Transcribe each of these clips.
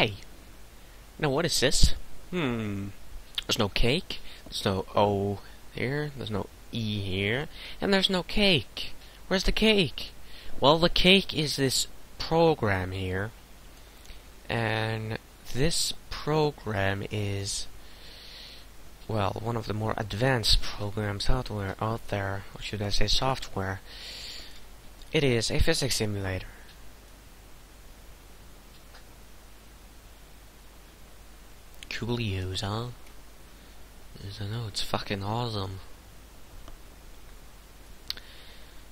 Hey, now what is this? There's no cake, there's no O here, there's no E here, and there's no cake. Where's the cake? Well, the cake is this program here, and this program is, well, one of the more advanced programs out there, or should I say software. It is a physics simulator. Cool use, huh? I know, it's fucking awesome.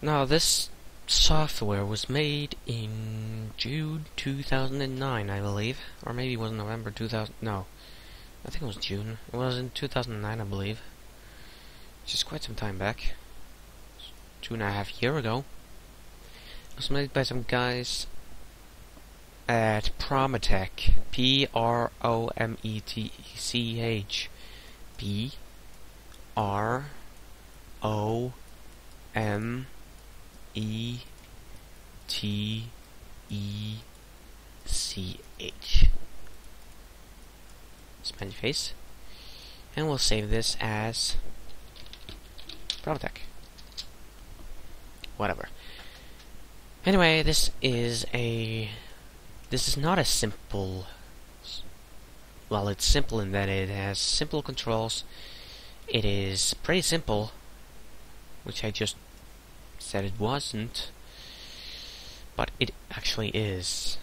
Now, this software was made in June 2009, I believe. Or maybe it was November 2000. No, I think it was June. It was in 2009, I believe. Which is quite some time back. 2.5 years ago. It was made by some guys at Prometech. Prometech. Prometech. Smiley face. And we'll save this as Prometech. Whatever. Anyway, this is not a simple. Well, it's simple in that it has simple controls. It is pretty simple, which I just said it wasn't, but it actually is.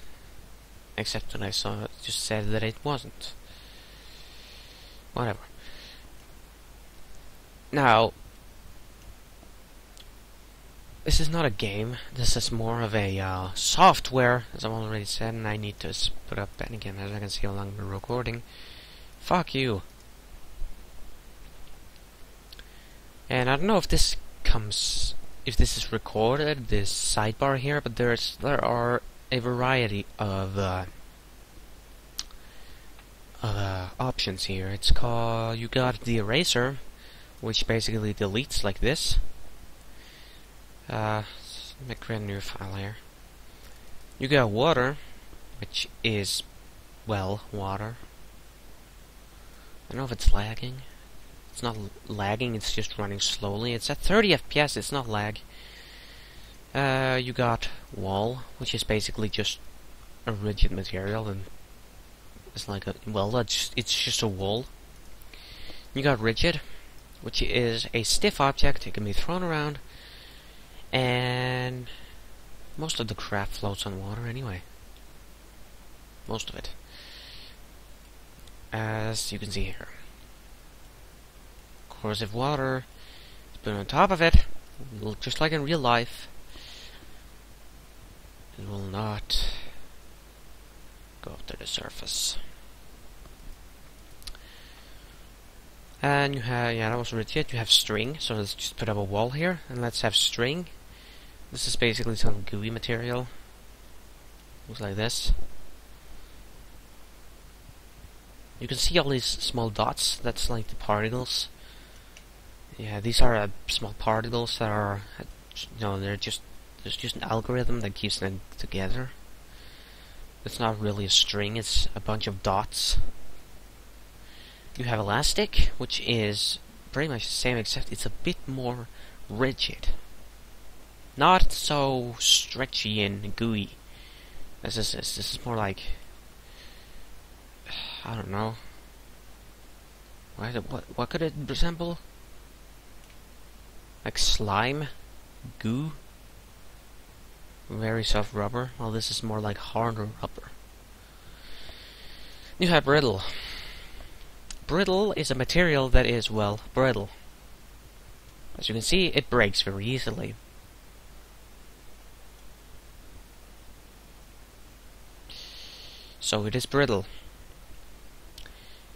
Except when I just said that it wasn't. Whatever. Now, this is not a game. This is more of a software, as I've already said, and I need to put up. And again, as I can see how long we're recording. Fuck you. And I don't know if this is recorded, this sidebar here, but there are a variety of options here. It's called, you got the eraser, which basically deletes like this. Let me create a new file here. You got water, which is, well, water. I don't know if it's lagging. It's not lagging, it's just running slowly. It's at 30 FPS, it's not lag. You got wall, which is basically just a rigid material, and it's like a, well, it's just a wall. You got rigid, which is a stiff object. It can be thrown around, and most of the crap floats on water anyway. Most of it, as you can see here. Of course, if water is put on top of it, just like in real life, it will not go up to the surface. And you have, yeah, that was rigid. You have string, so let's just put up a wall here, and let's have string. This is basically some gooey material. Looks like this. You can see all these small dots. That's like the particles. Yeah, these are small particles that are, you know, there's just an algorithm that keeps them together. It's not really a string, it's a bunch of dots. You have elastic, which is pretty much the same, except it's a bit more rigid. Not so stretchy and gooey as this is. This is more like, I don't know. What could it resemble? Like slime? Goo? Very soft rubber. Well, this is more like harder rubber. You have brittle. Brittle is a material that is, well, brittle. As you can see, it breaks very easily. So it is brittle.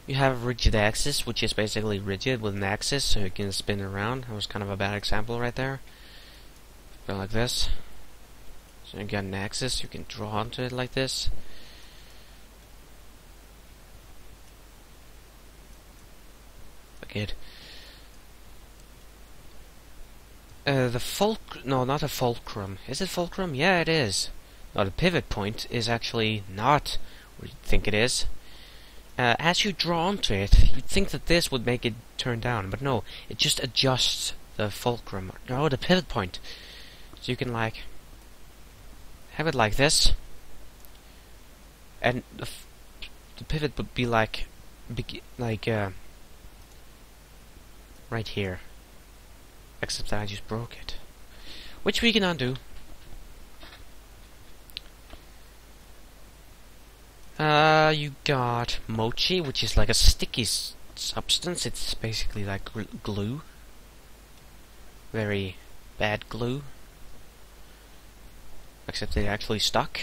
You have rigid axis, which is basically rigid with an axis, so you can spin around. That was kind of a bad example right there. Go like this. So you got an axis, you can draw onto it like this. Good. No, not a fulcrum. Is it fulcrum? Yeah, it is. No, the pivot point is actually not Or you think it is. As you draw onto it, you'd think that this would make it turn down, but no, it just adjusts the fulcrum, the pivot point. So you can like have it like this, and the pivot would be like right here. Except that I just broke it, which we can undo. You got mochi, which is like a sticky substance. It's basically like glue. Very bad glue. Except it actually stuck.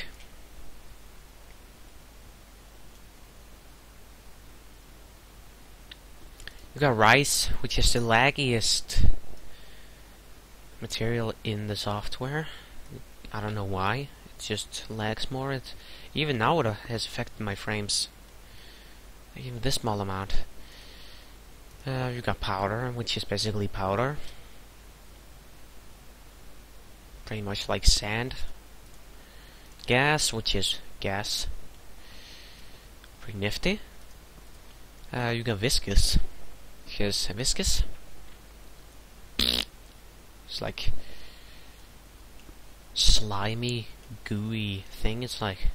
You got rice, which is the laggiest material in the software. I don't know why. It just lags more. Even now it has affected my frames. Even this small amount. You got powder, which is basically powder. Pretty much like sand. Gas, which is gas. Pretty nifty. You got viscous. Here's viscous. It's like slimy, gooey thing. It's like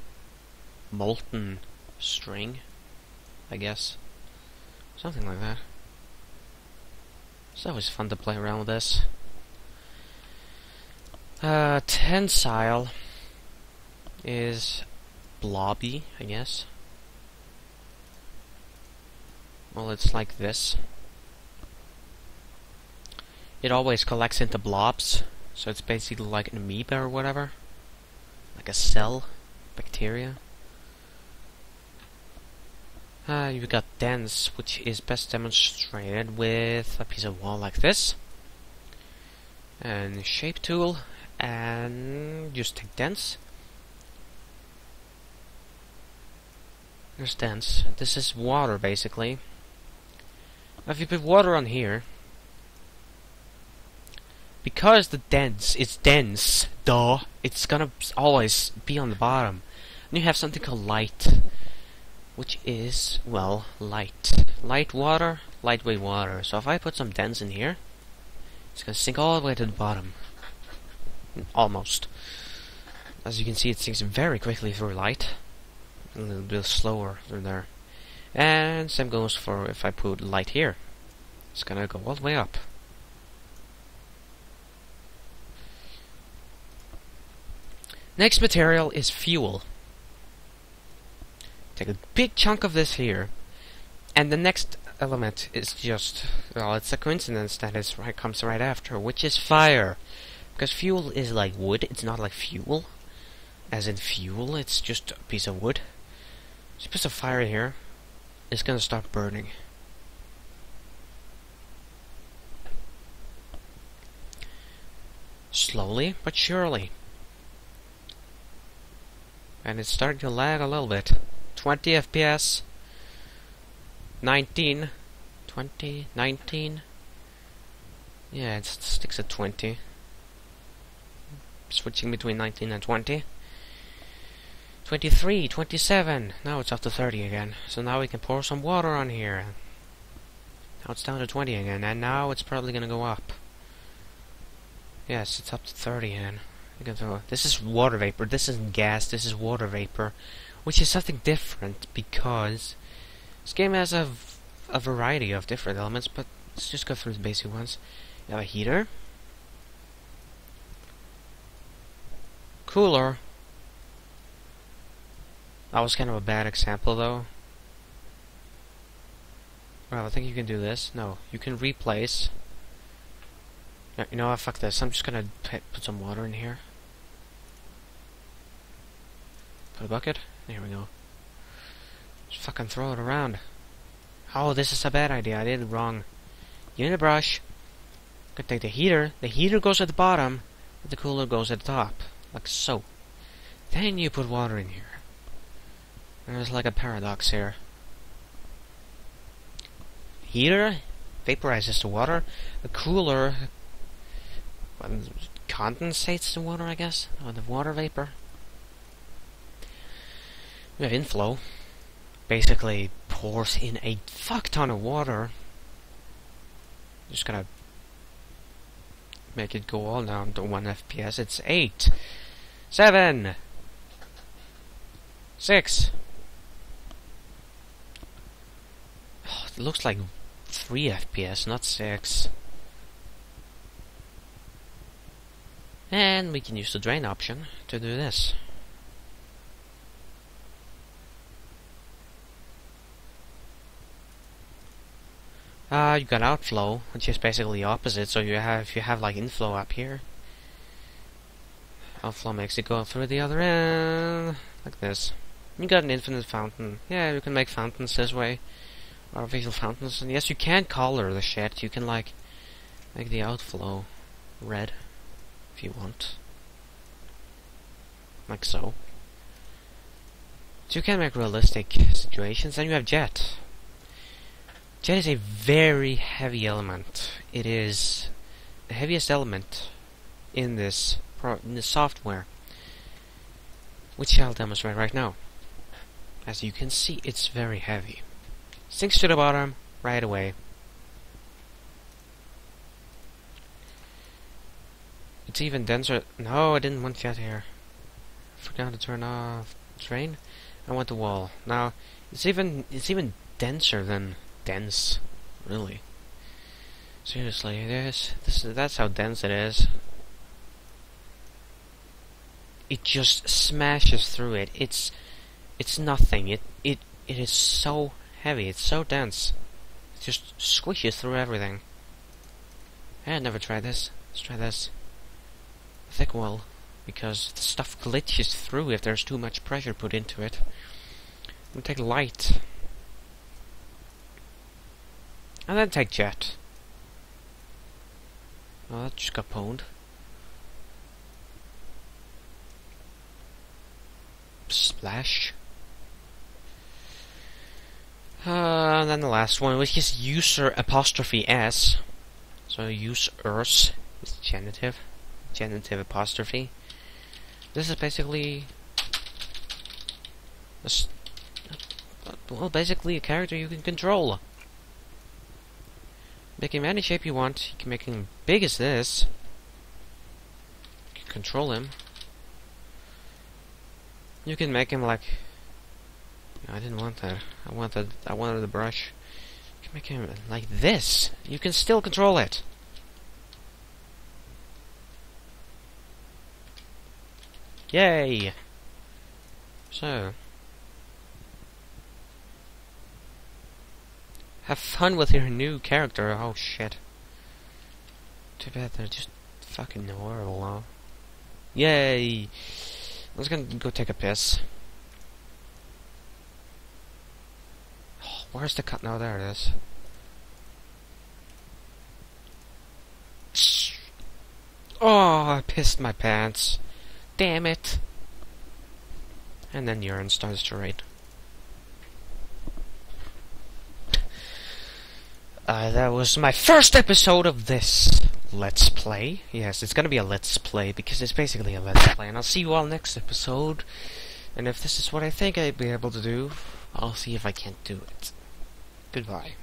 molten string, I guess. Something like that. It's always fun to play around with this. Tensile is blobby, I guess. Well, it's like this. It always collects into blobs, so it's basically like an amoeba or whatever. Like a cell, bacteria. You've got dense, which is best demonstrated with a piece of wall like this. And shape tool, and just take dense. There's dense. This is water, basically. Now if you put water on here, because the dense is dense, it's gonna always be on the bottom. And you have something called light, which is, well, light. Light water, lightweight water. So if I put some dense in here, it's gonna sink all the way to the bottom. Almost. As you can see, it sinks very quickly through light. A little bit slower through there. And same goes for if I put light here. It's gonna go all the way up. Next material is fuel. Take a big chunk of this here, and the next element is just, well, it's a coincidence that comes right after, which is fire. Because fuel is like wood, it's not like fuel. As in fuel, it's just a piece of wood. So you put some fire here, it's gonna start burning. Slowly, but surely. And it's starting to lag a little bit. 20 FPS. 19. 20. 19. Yeah, it sticks at 20. Switching between 19 and 20. 23. 27. Now it's up to 30 again. So now we can pour some water on here. Now it's down to 20 again. And now it's probably gonna go up. Yes, it's up to 30 again. This is water vapor, this isn't gas, this is water vapor, which is something different because this game has a variety of different elements, but let's just go through the basic ones. You have a heater, cooler. That was kind of a bad example though. Well, I think you can do this. No, you can replace. You know what, fuck this, I'm just gonna put some water in here. Put a bucket. There we go. Just fucking throw it around. Oh, this is a bad idea. I did it wrong. Unibrush. Gonna take the heater. The heater goes at the bottom. And the cooler goes at the top. Like so. Then you put water in here. There's like a paradox here. Heater vaporizes the water. The cooler condensates the water, I guess. Or the water vapor. We have inflow. Basically pours in a fuck ton of water. Just gonna make it go all down to 1 FPS. It's 8, 7, 6. Oh, it looks like 3 FPS, not 6. And we can use the drain option to do this. You got outflow, which is basically the opposite. So you have like inflow up here. Outflow makes it go through the other end, like this. You got an infinite fountain. Yeah, you can make fountains this way, artificial fountains. And yes, you can color the shit. You can like make the outflow red if you want, like so. So you can make realistic situations. And you have jet. Jet is a very heavy element. It is the heaviest element in this software, which I'll demonstrate right now. As you can see, it's very heavy. Sinks to the bottom right away. It's even denser. No, I didn't want jet here. Forgot to turn off train. I want the wall. Now it's even denser than dense, really. Seriously, that's how dense it is. It just smashes through it. It's nothing. It is so heavy. It's so dense. It just squishes through everything. I had never tried this. Let's try this. Thick wall, because the stuff glitches through if there's too much pressure put into it. I'm gonna take light. And then take jet. Oh, that just got pwned. Splash. And then the last one, which is user apostrophe s. So users is genitive. Genitive apostrophe. This is basically basically a character you can control. Make him any shape you want. You can make him big as this. You can control him. You can make him like... I didn't want that. I wanted the brush. You can make him like this. You can still control it. Yay! So... have fun with your new character. Oh shit. Too bad they're just fucking horrible now. Yay! I was gonna go take a piss. Oh, where's the cut? No, there it is. Oh, I pissed my pants. Damn it. And then urine starts to rain. That was my first episode of this Let's Play. Yes, it's gonna be a Let's Play, because it's basically a Let's Play. And I'll see you all next episode. And if this is what I think I'd be able to do, I'll see if I can't do it. Goodbye.